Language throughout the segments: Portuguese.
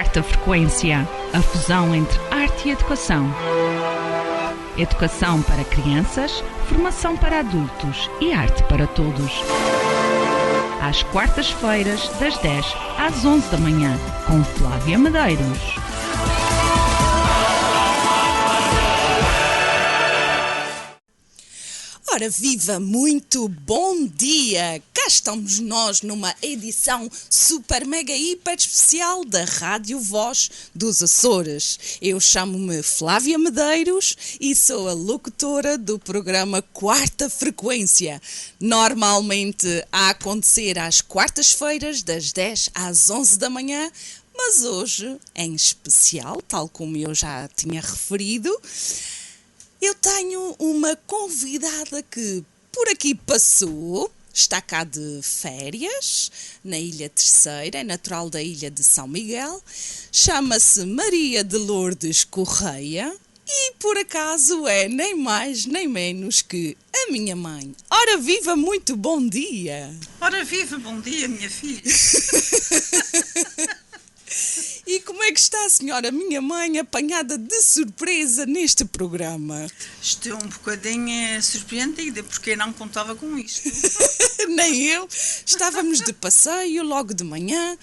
Quarta Frequência, a fusão entre arte e educação. Educação para crianças, formação para adultos e arte para todos. Às quartas-feiras, das 10 às 11 da manhã, com Flávia Medeiros. Ora viva, muito bom dia! Cá estamos nós numa edição super mega hiper especial da Rádio Voz dos Açores. Eu chamo-me Flávia Medeiros e sou a locutora do programa Quarta Frequência. Normalmente a acontecer às quartas-feiras das 10 às 11 da manhã, mas hoje, em especial, tal como eu já tinha referido, eu tenho uma convidada que por aqui passou, está cá de férias, na Ilha Terceira, é natural da Ilha de São Miguel, chama-se Maria de Lourdes Correia e por acaso é nem mais nem menos que a minha mãe. Ora viva, muito bom dia! Ora viva, bom dia, minha filha! E como é que está a senhora, minha mãe, apanhada de surpresa neste programa? Estou um bocadinho surpreendida, porque eu não contava com isto. Nem eu. Estávamos de passeio logo de manhã,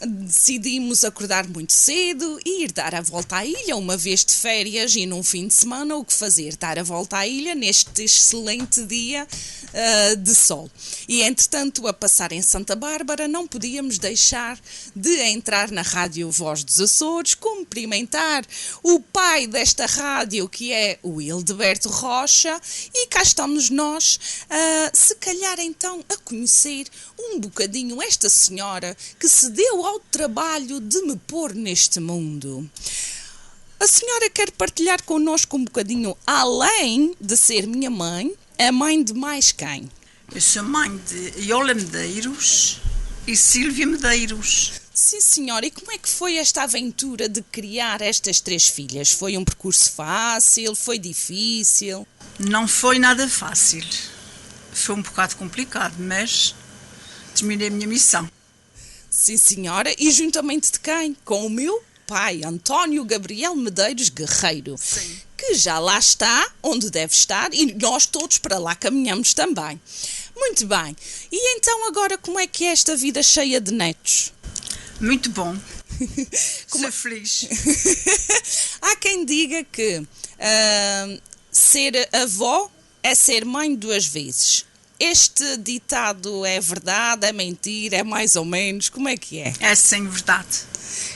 decidimos acordar muito cedo e ir dar a volta à ilha, uma vez de férias e num fim de semana, o que fazer? Dar a volta à ilha neste excelente dia de sol. E entretanto, a passar em Santa Bárbara, não podíamos deixar de entrar na Rádio Voz dos Açores, cumprimentar o pai desta rádio, que é o Hildeberto Rocha, e cá estamos nós, se calhar então a conhecer um bocadinho esta senhora que se deu ao trabalho de me pôr neste mundo. A senhora quer partilhar connosco um bocadinho, além de ser minha mãe, a mãe de mais quem? Eu sou mãe de Iola Medeiros e Sílvia Medeiros. Sim, senhora. E como é que foi esta aventura de criar estas três filhas? Foi um percurso fácil? Foi difícil? Não foi nada fácil. Foi um bocado complicado, mas terminei a minha missão. Sim, senhora. E juntamente de quem? Com o meu pai, António Gabriel Medeiros Guerreiro. Sim. Que já lá está, onde deve estar, e nós todos para lá caminhamos também. Muito bem. E então agora como é que é esta vida cheia de netos? Muito bom. Sou feliz. Há quem diga que ser avó é ser mãe duas vezes. Este ditado é verdade, é mentira, é mais ou menos? Como é que é? É sim, verdade.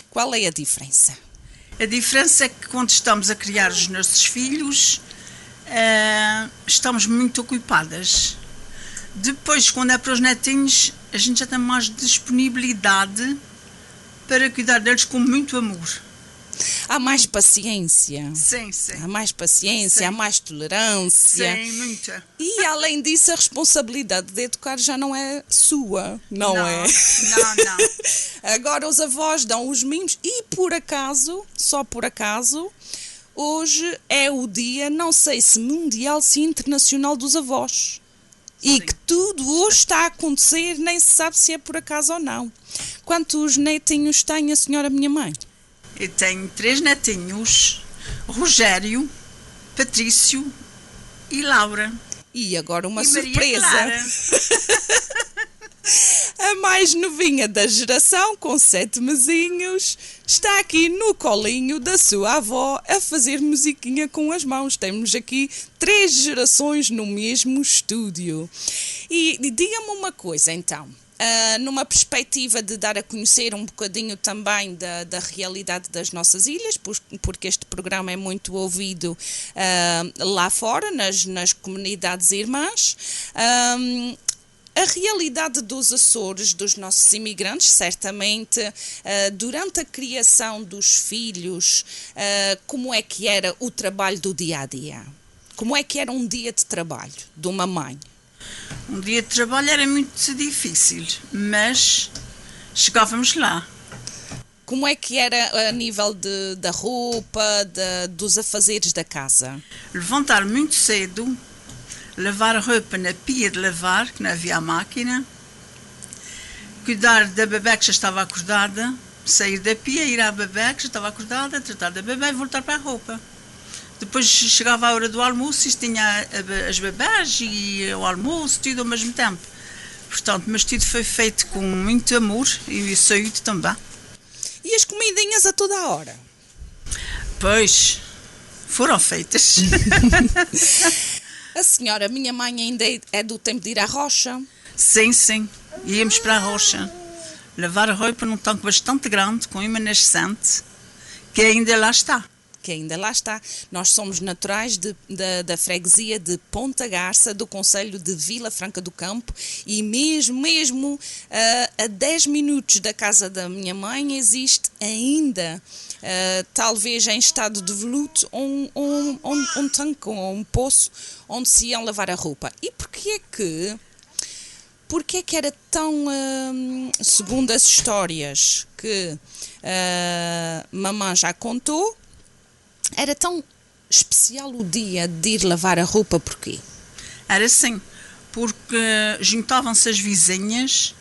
Qual é a diferença? A diferença é que quando estamos a criar os nossos filhos, estamos muito ocupadas. Depois, quando é para os netinhos, a gente já tem mais disponibilidade para cuidar deles com muito amor. Há mais paciência. Sim, sim. Há mais paciência, Sim. há mais tolerância. Sim, muita. E, além disso, a responsabilidade de educar já não é sua, não é? Não. Agora os avós dão os mimos e, por acaso, só por acaso, hoje é o dia, não sei se mundial, se internacional dos avós. E que tudo hoje está a acontecer, nem se sabe se é por acaso ou não. Quantos netinhos tem a senhora minha mãe? Eu tenho 3 netinhos, Rogério, Patrício e Laura. E agora uma e surpresa. Maria Clara. A mais novinha da geração, com 7 mesinhos, está aqui no colinho da sua avó a fazer musiquinha com as mãos. Temos aqui 3 gerações no mesmo estúdio. E diga-me uma coisa então. Numa perspectiva de dar a conhecer um bocadinho também da realidade das nossas ilhas, porque este programa é muito ouvido lá fora, nas comunidades irmãs. A realidade dos Açores, dos nossos imigrantes, certamente, durante a criação dos filhos, como é que era o trabalho do dia-a-dia? Como é que era um dia de trabalho de uma mãe? Um dia de trabalho era muito difícil, mas chegávamos lá. Como é que era a nível da roupa, dos afazeres da casa? Levantar muito cedo, lavar a roupa na pia de lavar, que não havia a máquina, cuidar da bebé que já estava acordada, sair da pia, ir à bebê, que já estava acordada, tratar da bebê e voltar para a roupa. Depois chegava a hora do almoço e tinha as bebés e o almoço, tudo ao mesmo tempo. Portanto, mas tudo foi feito com muito amor e saúde também. E as comidinhas a toda a hora? Pois, foram feitas. A senhora, minha mãe, ainda é do tempo de ir à rocha? Sim, sim. Íamos para a rocha. Levar a roupa num tanque bastante grande, com uma nascente, que ainda lá está. Que ainda lá está. Nós somos naturais da freguesia de Ponta Garça, do concelho de Vila Franca do Campo, e mesmo a 10 minutos da casa da minha mãe existe ainda, talvez em estado de veluto, um tanque, um poço onde se iam lavar a roupa. E porquê que era tão, segundo as histórias que mamãe já contou, era tão especial o dia de ir lavar a roupa? Porquê? Era assim, porque juntavam-se as vizinhas,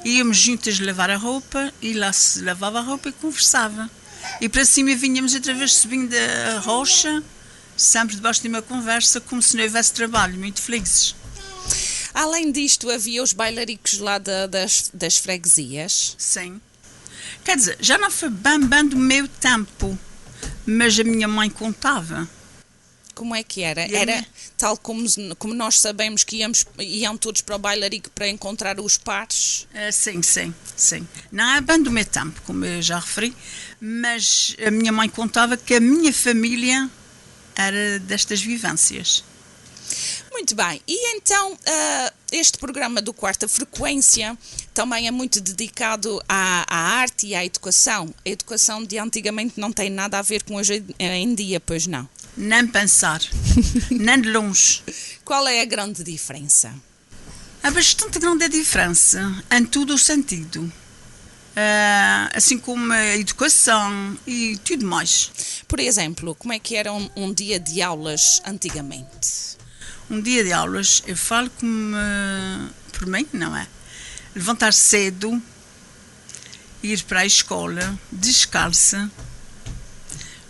íamos juntas lavar a roupa e lá se lavava a roupa e conversava. E para cima vinhamos outra vez subindo a rocha, sempre debaixo de uma conversa, como se não houvesse trabalho, muito felizes. Além disto, havia os bailaricos lá das freguesias? Sim. Quer dizer, já não foi bem do meu tempo, mas a minha mãe contava. Como é que era? Era tal como nós sabemos que iam todos para o bailarico para encontrar os pares? Sim. Não é bem do meu tempo, como eu já referi, mas a minha mãe contava que a minha família era destas vivências. Muito bem, e então este programa do Quarta Frequência também é muito dedicado à arte e à educação. A educação de antigamente não tem nada a ver com hoje em dia, pois não? Nem pensar, nem de longe. Qual é a grande diferença? Há bastante grande a diferença, em todo o sentido. Assim como a educação e tudo mais. Por exemplo, como é que era um dia de aulas antigamente? Um dia de aulas, eu falo como por mim, não é? Levantar cedo, ir para a escola, descalça,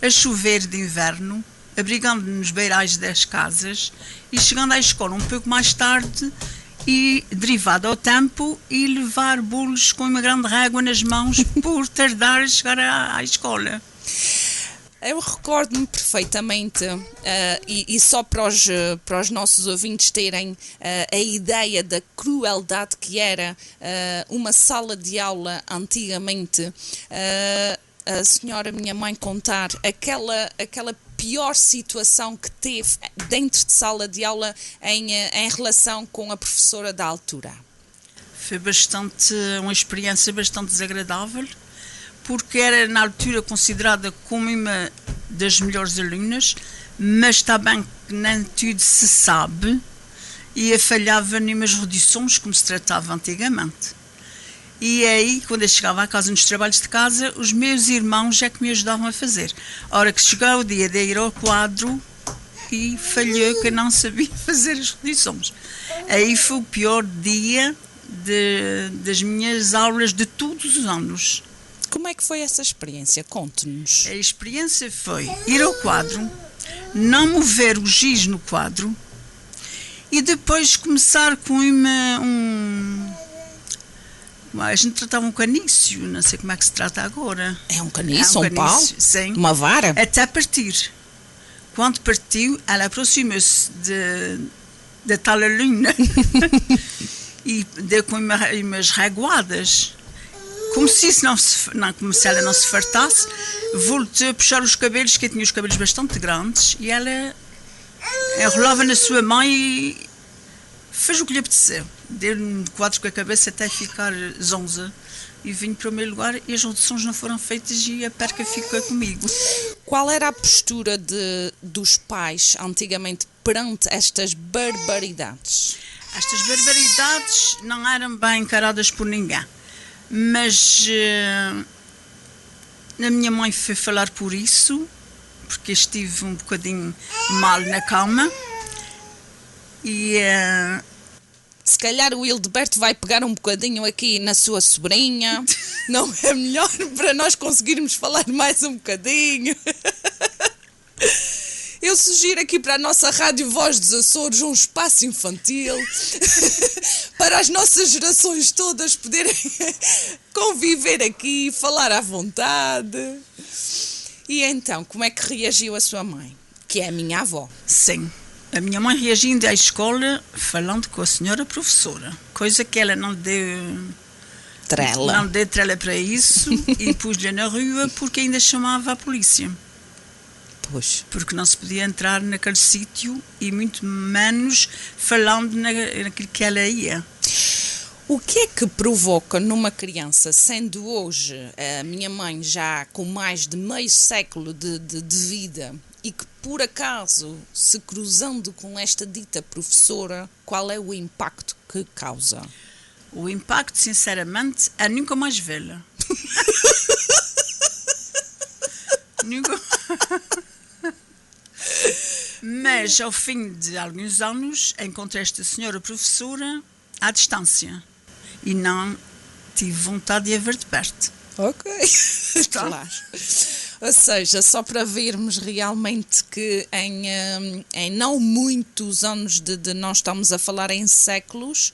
a chover de inverno, abrigando nos beirais das casas e chegando à escola um pouco mais tarde e derivado ao tempo e levar bolos com uma grande régua nas mãos por tardar a chegar à escola. Eu recordo-me perfeitamente, e só para os nossos ouvintes terem a ideia da crueldade que era uma sala de aula antigamente, a senhora, minha mãe, contar aquela pior situação que teve dentro de sala de aula em relação com a professora da altura. Foi uma experiência bastante desagradável, porque era na altura considerada como uma das melhores alunas, mas está bem que nem tudo se sabe e falhava numas reduções como se tratava antigamente. E aí, quando eu chegava à casa nos trabalhos de casa, os meus irmãos é que me ajudavam a fazer. A hora que chegou o dia de ir ao quadro e falhou que eu não sabia fazer as reduções. Aí foi o pior dia das minhas aulas de todos os anos. Como é que foi essa experiência? Conte-nos. A experiência foi ir ao quadro, não mover o giz no quadro e depois começar com a gente tratava um canício, não sei como é que se trata agora. É um canício, um pau? Sim. Uma vara? Até partir. Quando partiu, ela aproximou-se da tal aluna e deu com umas reguadas. Como se ela não se fartasse, voltou a puxar os cabelos, que tinha os cabelos bastante grandes, e ela enrolava na sua mão e fez o que lhe apeteceu. Deu-lhe um quadro com a cabeça até ficar zonza. E vim para o meu lugar e as reduções não foram feitas e a perca ficou comigo. Qual era a postura dos pais antigamente perante estas barbaridades? Estas barbaridades não eram bem encaradas por ninguém. Mas a minha mãe foi falar por isso, porque estive um bocadinho mal na cama. E se calhar o Hildeberto vai pegar um bocadinho aqui na sua sobrinha. Não é melhor para nós conseguirmos falar mais um bocadinho? Eu sugiro aqui para a nossa Rádio Voz dos Açores um espaço infantil para as nossas gerações todas poderem conviver aqui e falar à vontade. E então, como é que reagiu a sua mãe, que é a minha avó? Sim, a minha mãe reagindo à escola falando com a senhora professora, coisa que ela não deu Trela. Não deu trela para isso e pus-lhe na rua porque ainda chamava a polícia. Pois. Porque não se podia entrar naquele sítio e muito menos falando naquilo que ela ia. O que é que provoca numa criança, sendo hoje a minha mãe já com mais de meio século de vida e que por acaso se cruzando com esta dita professora, qual é o impacto que causa? O impacto, sinceramente, é nunca mais vê-la. Nunca... Mas, ao fim de alguns anos, encontrei esta senhora professora à distância e não tive vontade de a ver de perto. Ok, claro. Ou seja, só para vermos realmente que em não muitos anos de nós estamos a falar em séculos,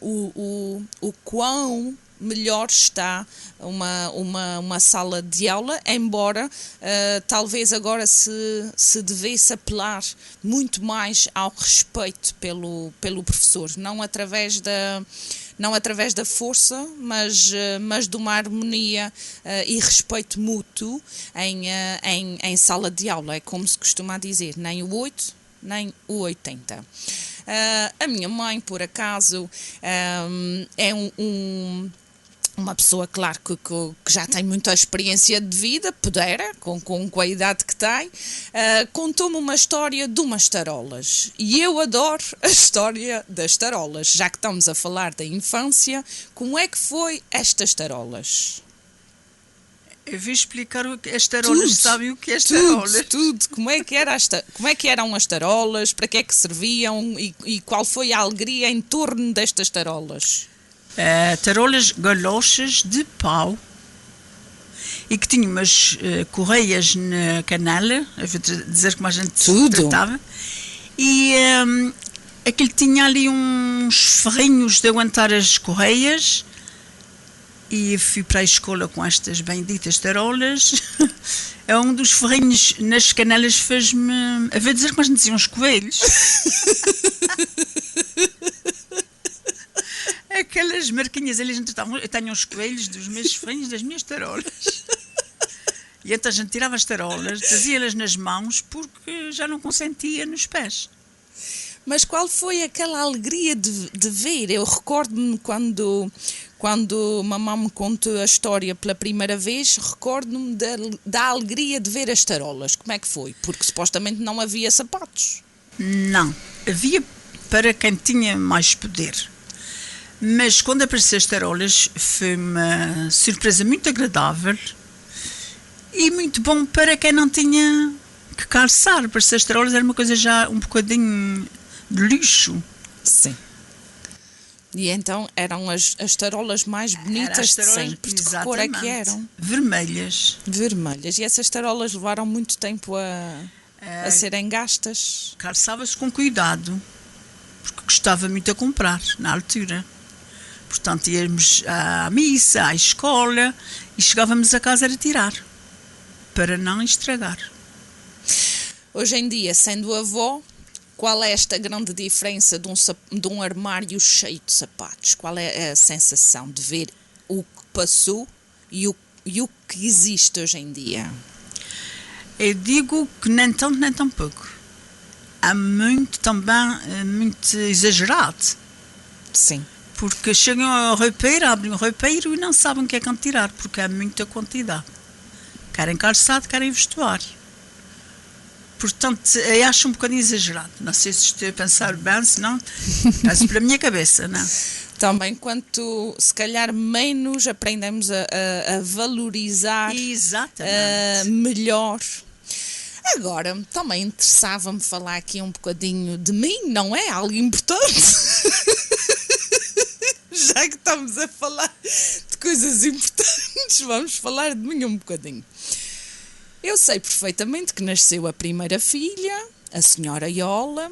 o quão melhor está uma sala de aula, embora talvez agora se devesse apelar muito mais ao respeito pelo professor, não através da força, mas de uma harmonia e respeito mútuo em sala de aula. É como se costuma dizer, nem o 8, nem o 80. A minha mãe, por acaso, é uma pessoa, claro, que já tem muita experiência de vida, pudera, com a idade que tem, contou-me uma história de umas tarolas. E eu adoro a história das tarolas. Já que estamos a falar da infância, como é que foi estas tarolas? Eu vou explicar o que as tarolas, sabem o que é as tarolas? Tudo. Como é que eram as tarolas, para que é que serviam e qual foi a alegria em torno destas tarolas? Tarolas galochas de pau e que tinham umas correias na canela, a dizer como a gente tratava, e aquilo tinha ali uns ferrinhos de aguentar as correias. E fui para a escola com estas benditas tarolas. É um dos ferrinhos nas canelas fez-me... A ver dizer como a gente dizia, uns coelhos. Aquelas marquinhas ali, eu tenho uns coelhos dos meus ferrinhos das minhas tarolas. E então a gente tirava as tarolas, trazia-las nas mãos porque já não consentia nos pés. Mas qual foi aquela alegria de ver? Eu recordo-me quando mamãe me contou a história pela primeira vez, recordo-me da alegria de ver as tarolas. Como é que foi? Porque supostamente não havia sapatos. Não, havia para quem tinha mais poder. Mas quando apareceram as tarolas foi uma surpresa muito agradável e muito bom para quem não tinha que calçar. Aparecer as tarolas era uma coisa já um bocadinho de luxo. Sim. E então eram as tarolas mais bonitas de sempre. De que cor é que eram? Vermelhas. Vermelhas. E essas tarolas levaram muito tempo a serem gastas? Calçava-se com cuidado, porque gostava muito a comprar na altura. Portanto, íamos à missa, à escola e chegávamos a casa a tirar, para não estragar. Hoje em dia, sendo avó, qual é esta grande diferença de um armário cheio de sapatos? Qual é a sensação de ver o que passou e o que existe hoje em dia? Eu digo que nem tanto, nem tão pouco. Há muito exagerado. Sim. Porque chegam ao roupeiro, abrem o roupeiro e não sabem o que é que tirar, porque há muita quantidade. Querem calçado, querem vestuário. Portanto, eu acho um bocadinho exagerado. Não sei se estou a pensar bem, se não, penso pela minha cabeça, não. Também, quanto, se calhar, menos aprendemos a valorizar melhor. Agora, também interessava-me falar aqui um bocadinho de mim, não é? Algo importante. Já que estamos a falar de coisas importantes, vamos falar de mim um bocadinho. Eu sei perfeitamente que nasceu a primeira filha, a senhora Iola,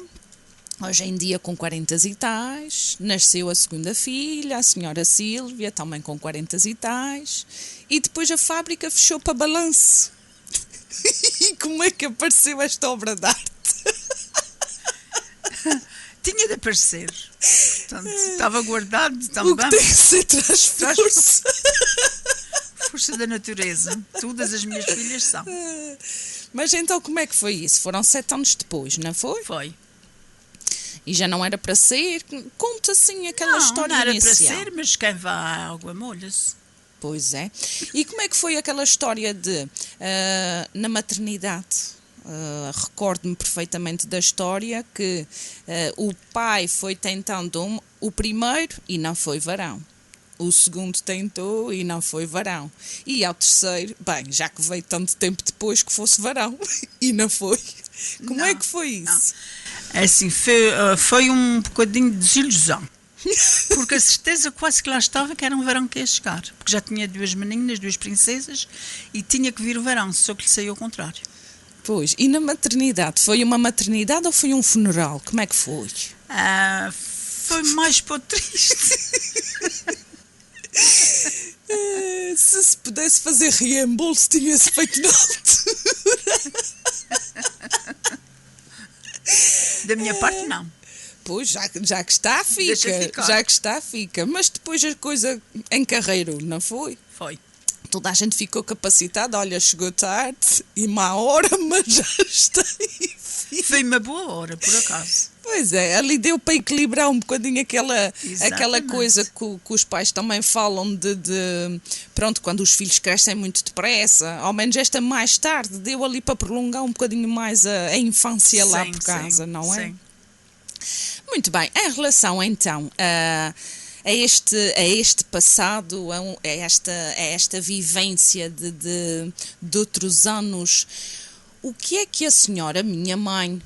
hoje em dia com 40 e tais. Nasceu a segunda filha, a senhora Sílvia, também com 40 e tais. E depois a fábrica fechou para balanço. E como é que apareceu esta obra de arte? Tinha de aparecer. Portanto, estava guardado também. O que tem que ser traz força. Força da natureza. Todas as minhas filhas são. Mas então como é que foi isso? Foram 7 anos depois, não foi? Foi. E já não era para ser? Conta assim aquela história não era inicial. para ser, mas quem vai à água molha-se. Pois é. E como é que foi aquela história de, na maternidade? Recordo-me perfeitamente da história que o pai foi tentando o primeiro e não foi varão. O segundo tentou e não foi varão. E ao terceiro, bem, já que veio tanto tempo depois que fosse varão e não foi. Como é que foi isso? É assim, foi um bocadinho de desilusão. Porque a certeza quase que lá estava que era um varão que ia chegar. Porque já tinha 2 meninas, 2 princesas e tinha que vir o varão, só que lhe saiu ao contrário. Pois, e na maternidade? Foi uma maternidade ou foi um funeral? Como é que foi? Foi mais para o triste. Se pudesse fazer reembolso, tinha-se feito na altura. Da minha parte, não. Pois, já que está, fica. Deixa ficar. Já que está, fica. Mas depois a coisa encarreirou, não foi? Foi. Toda a gente ficou capacitada. Olha, chegou tarde e má hora, mas já está aí. Foi uma boa hora, por acaso. Pois é, ali deu para equilibrar um bocadinho aquela coisa que os pais também falam de pronto, quando os filhos crescem muito depressa, ao menos esta mais tarde, deu ali para prolongar um bocadinho mais a infância lá por casa, não é? Sim. Muito bem, em relação então a este passado, a esta vivência de outros anos, o que é que a senhora, minha mãe,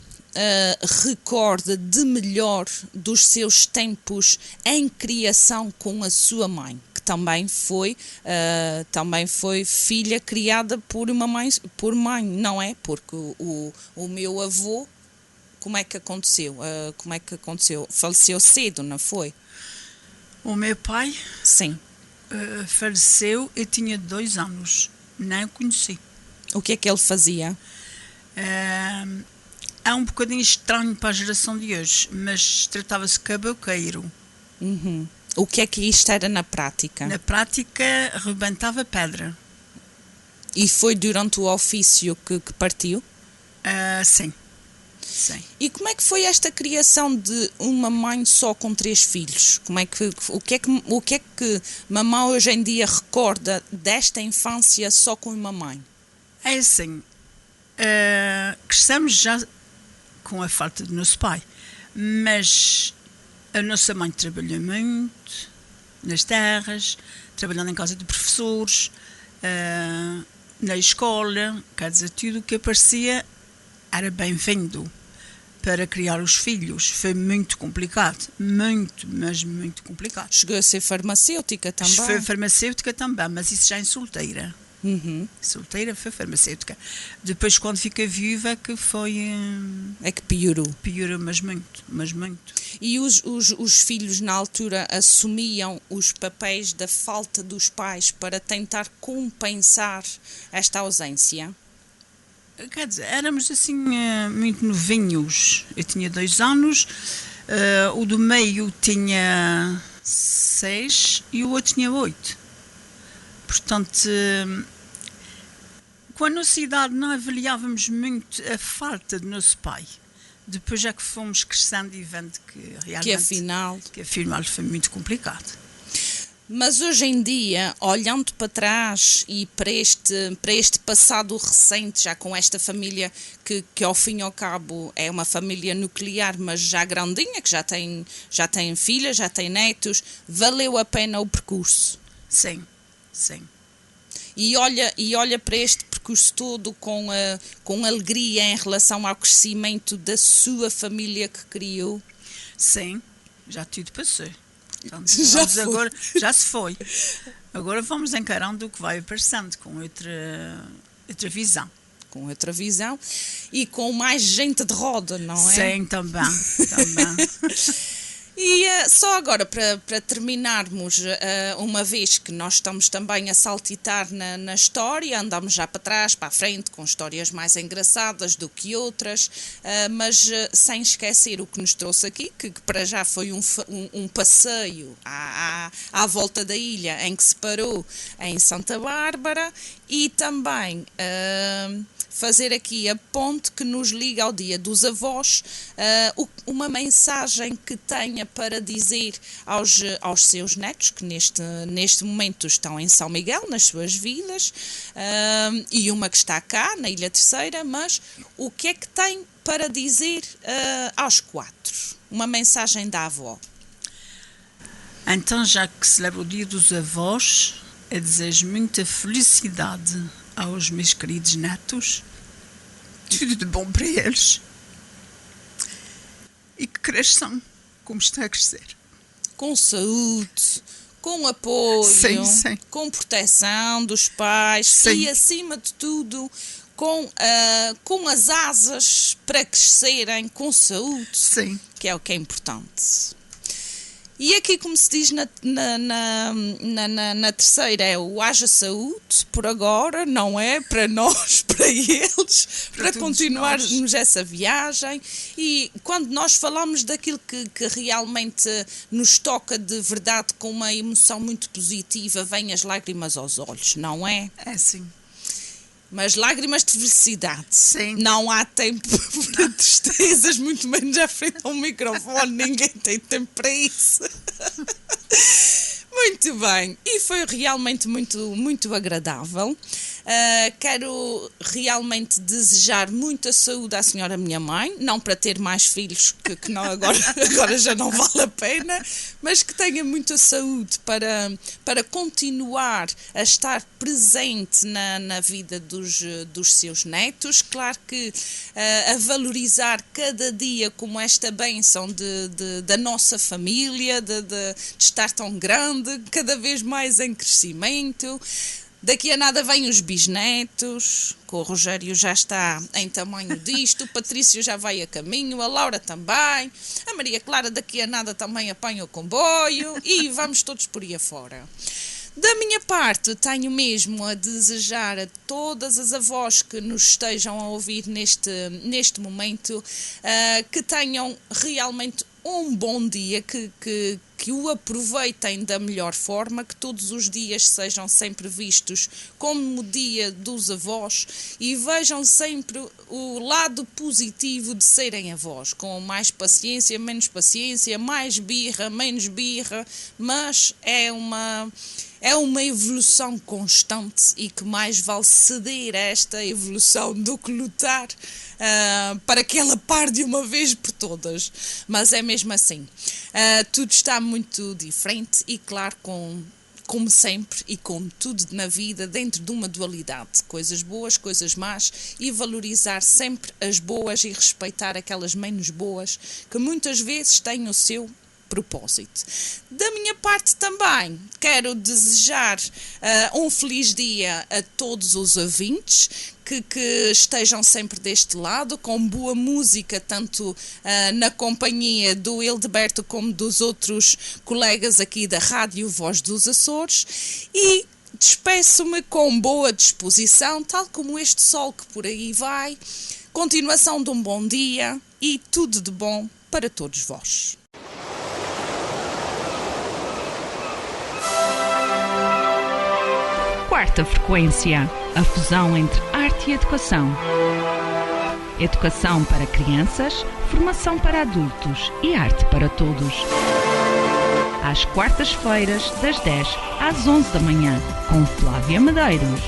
recorda de melhor dos seus tempos em criação com a sua mãe, que também foi filha criada por mãe, não é? Porque o meu avô, como é que aconteceu? Faleceu cedo, não foi? O meu pai Sim. faleceu, eu tinha 2 anos, nem o conheci. O que é que ele fazia? É um bocadinho estranho para a geração de hoje, mas tratava-se de caboqueiro. Uhum. O que é que isto era na prática? Na prática, rebentava pedra. E foi durante o ofício que partiu? Sim. Sim. E como é que foi esta criação de uma mãe só com 3 filhos? O que é que mamãe hoje em dia recorda desta infância só com uma mãe? É assim, crescemos já com a falta do nosso pai, mas a nossa mãe trabalhou muito nas terras, trabalhando em casa de professores, na escola, quer dizer, tudo o que aparecia era bem-vindo para criar os filhos. Foi muito complicado, mas muito complicado. Chegou a ser farmacêutica também? Foi farmacêutica também, mas isso já em solteira. Uhum. Solteira foi farmacêutica. Depois, quando fiquei viúva, que foi... É que piorou. Piorou, mas muito. E os filhos, na altura, assumiam os papéis da falta dos pais para tentar compensar esta ausência? Quer dizer, éramos assim muito novinhos. Eu tinha 2 anos, o do meio tinha 6 e o outro tinha 8. Portanto, com a nossa idade não avaliávamos muito a falta do nosso pai. Depois é que fomos crescendo e vendo que realmente... Que afinal foi muito complicado. Mas hoje em dia, olhando para trás e para este passado recente, já com esta família que ao fim e ao cabo é uma família nuclear, mas já grandinha, que já tem filhas, já tem netos, valeu a pena o percurso? Sim. E olha para este percurso todo com alegria em relação ao crescimento da sua família que criou? Sim, já tudo passou. Portanto, Já foi. agora, já se foi. Agora vamos encarando o que vai aparecendo com outra visão. Com outra visão e com mais gente de roda, não é? Sim, também. E só agora, para terminarmos, uma vez que nós estamos também a saltitar na história, andamos já para trás, para a frente, com histórias mais engraçadas do que outras, mas sem esquecer o que nos trouxe aqui, que para já foi um passeio à volta da ilha, em que se parou em Santa Bárbara, e também fazer aqui a ponte que nos liga ao Dia dos Avós, uma mensagem que tenha para dizer aos seus netos, que neste momento estão em São Miguel, nas suas vidas, e uma que está cá, na Ilha Terceira, mas o que é que tem para dizer aos 4? Uma mensagem da avó. Então, já que celebra o Dia dos Avós, eu desejo muita felicidade aos meus queridos netos, tudo de bom para eles, e que cresçam como está a crescer. Com saúde, com apoio, sim. Com proteção dos pais, sim. E acima de tudo com as asas para crescerem com saúde, sim. Que é o que é importante. E aqui, como se diz na terceira, é o haja saúde, por agora, não é? Para nós, para eles, para continuarmos essa viagem. E quando nós falamos daquilo que realmente nos toca de verdade, com uma emoção muito positiva, vêm as lágrimas aos olhos, não é? É sim. Mas lágrimas de felicidade. Sim. Não há tempo para tristezas, muito menos à frente ao microfone. Ninguém tem tempo para isso. Muito bem. E foi realmente muito, muito agradável. Quero realmente desejar muita saúde à senhora minha mãe, não para ter mais filhos, que não, agora já não vale a pena, mas que tenha muita saúde para continuar a estar presente na vida dos seus netos. Claro que a valorizar cada dia como esta bênção da nossa família, de estar tão grande, cada vez mais em crescimento. Daqui a nada vêm os bisnetos, que o Rogério já está em tamanho disto, o Patrício já vai a caminho, a Laura também, a Maria Clara daqui a nada também apanha o comboio e vamos todos por aí afora. Da minha parte, tenho mesmo a desejar a todas as avós que nos estejam a ouvir neste momento, que tenham realmente um bom dia, que o aproveitem da melhor forma, que todos os dias sejam sempre vistos como o dia dos avós e vejam sempre o lado positivo de serem avós, com mais paciência, menos paciência, mais birra, menos birra, mas é uma evolução constante e que mais vale ceder a esta evolução do que lutar para que ela pare de uma vez por todas. Mas é mesmo assim. Tudo está muito diferente e, claro, como sempre e como tudo na vida, dentro de uma dualidade. Coisas boas, coisas más, e valorizar sempre as boas e respeitar aquelas menos boas que muitas vezes têm o seu propósito. Da minha parte também quero desejar um feliz dia a todos os ouvintes, que estejam sempre deste lado, com boa música, tanto na companhia do Hildeberto como dos outros colegas aqui da Rádio Voz dos Açores, e despeço-me com boa disposição, tal como este sol que por aí vai. Continuação de um bom dia e tudo de bom para todos vós. Quarta frequência, a fusão entre arte e educação. Educação para crianças, formação para adultos e arte para todos. Às quartas-feiras, das 10 às 11 da manhã, com Flávia Medeiros.